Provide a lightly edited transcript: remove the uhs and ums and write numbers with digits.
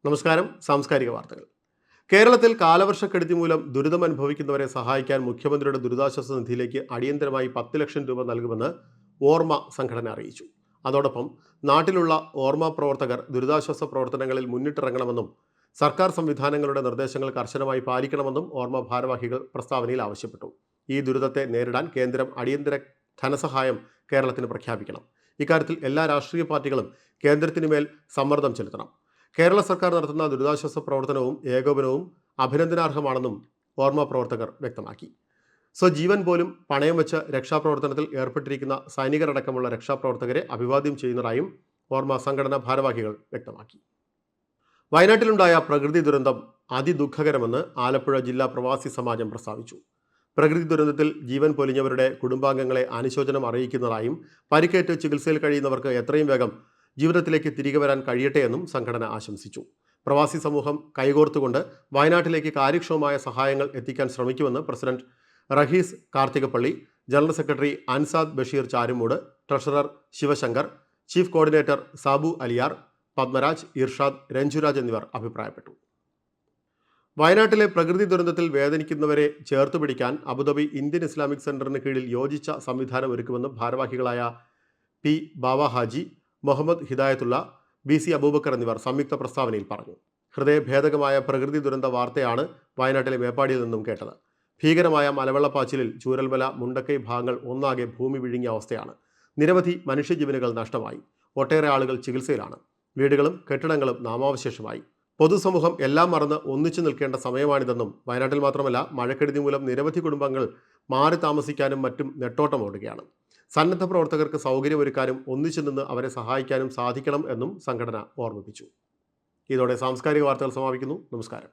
നമസ്കാരം. സാംസ്കാരിക വാർത്തകൾ. കേരളത്തിൽ കാലവർഷക്കെടുതി മൂലം ദുരിതം അനുഭവിക്കുന്നവരെ സഹായിക്കാൻ മുഖ്യമന്ത്രിയുടെ ദുരിതാശ്വാസ നിധിയിലേക്ക് അടിയന്തരമായി 10 ലക്ഷം രൂപ നൽകുമെന്ന് ഓർമ്മ സംഘടന അറിയിച്ചു. അതോടൊപ്പം നാട്ടിലുള്ള ഓർമ്മ പ്രവർത്തകർ ദുരിതാശ്വാസ പ്രവർത്തനങ്ങളിൽ മുന്നിട്ടിറങ്ങണമെന്നും സർക്കാർ സംവിധാനങ്ങളുടെ നിർദ്ദേശങ്ങൾ കർശനമായി പാലിക്കണമെന്നും ഓർമ്മ ഭാരവാഹികൾ പ്രസ്താവനയിൽ ആവശ്യപ്പെട്ടു. ഈ ദുരിതത്തെ നേരിടാൻ കേന്ദ്രം അടിയന്തര ധനസഹായം കേരളത്തിന് പ്രഖ്യാപിക്കണം. ഇക്കാര്യത്തിൽ എല്ലാ രാഷ്ട്രീയ പാർട്ടികളും കേന്ദ്രത്തിനു മേൽ സമ്മർദ്ദം ചെലുത്തണം. കേരള സർക്കാർ നടത്തുന്ന ദുരിതാശ്വാസ പ്രവർത്തനവും ഏകോപനവും അഭിനന്ദനാർഹമാണെന്നും ഓർമ്മ പ്രവർത്തകർ വ്യക്തമാക്കി. സ്വജീവൻ പോലും പണയം വെച്ച് രക്ഷാപ്രവർത്തനത്തിൽ ഏർപ്പെട്ടിരിക്കുന്ന സൈനികരടക്കമുള്ള രക്ഷാപ്രവർത്തകരെ അഭിവാദ്യം ചെയ്യുന്നതായും ഓർമ്മ സംഘടനാ ഭാരവാഹികൾ വ്യക്തമാക്കി. വയനാട്ടിലുണ്ടായ പ്രകൃതി ദുരന്തം അതിദുഃഖകരമെന്ന് ആലപ്പുഴ ജില്ലാ പ്രവാസി സമാജം പ്രസ്താവിച്ചു. പ്രകൃതി ദുരന്തത്തിൽ ജീവൻ പൊലിഞ്ഞവരുടെ കുടുംബാംഗങ്ങളെ അനുശോചനം അറിയിക്കുന്നതായും പരിക്കേറ്റ് ചികിത്സയിൽ കഴിയുന്നവർക്ക് എത്രയും വേഗം ജീവിതത്തിലേക്ക് തിരികെ വരാൻ കഴിയട്ടെ എന്നും സംഘടന ആശംസിച്ചു. പ്രവാസി സമൂഹം കൈകോർത്തുകൊണ്ട് വയനാട്ടിലേക്ക് കാര്യക്ഷമമായ സഹായങ്ങൾ എത്തിക്കാൻ ശ്രമിക്കുമെന്ന് president Rahees Karthikappally, general secretary Ansad Basheer Charummood, treasurer Sivasankar, chief coordinator Sabu Aliyar, Padmaraj, Irshad, Ranjuraj എന്നിവർ അഭിപ്രായപ്പെട്ടു. വയനാട്ടിലെ പ്രകൃതി ദുരന്തത്തിൽ വേദനിക്കുന്നവരെ ചേർത്തുപിടിക്കാൻ അബുദാബി ഇന്ത്യൻ ഇസ്ലാമിക് സെന്ററിന് കീഴിൽ യോജിച്ച സംവിധാനം ഒരുക്കുമെന്ന് ഭാരവാഹികളായ പി ബാവ ഹാജി, മുഹമ്മദ് ഹിദായത്തുള്ള, BC അബൂബക്കർ എന്നിവർ സംയുക്ത പ്രസ്താവനയിൽ പറഞ്ഞു. ഹൃദയഭേദകമായ പ്രകൃതി ദുരന്ത വാർത്തയാണ് വയനാട്ടിലെ മേപ്പാടിയിൽ നിന്നും കേട്ടത്. ഭീകരമായ മലവെള്ളപ്പാച്ചിലിൽ ചൂരൽമല, മുണ്ടക്കൈ ഭാഗങ്ങൾ ഒന്നാകെ ഭൂമി വിഴുങ്ങിയ അവസ്ഥയാണ്. നിരവധി മനുഷ്യജീവനുകൾ നഷ്ടമായി. ഒട്ടേറെ ആളുകൾ ചികിത്സയിലാണ്. വീടുകളും കെട്ടിടങ്ങളും നാമാവശേഷമായി. പൊതുസമൂഹം എല്ലാം മറന്ന് ഒന്നിച്ചു നിൽക്കേണ്ട സമയമാണിതെന്നും വയനാട്ടിൽ മാത്രമല്ല മഴക്കെടുതി മൂലം നിരവധി കുടുംബങ്ങൾ മാറി താമസിക്കാനും മറ്റും നെട്ടോട്ടമോടുകയാണ്. സന്നദ്ധ പ്രവർത്തകർക്ക് സൗകര്യമൊരുക്കാനും ഒന്നിച്ചു നിന്ന് അവരെ സഹായിക്കാനും സാധിക്കണം എന്നും സംഘടന ഓർമ്മിപ്പിച്ചു. ഇതോടെ സാംസ്കാരിക വാർത്തകൾ സമാപിക്കുന്നു. നമസ്കാരം.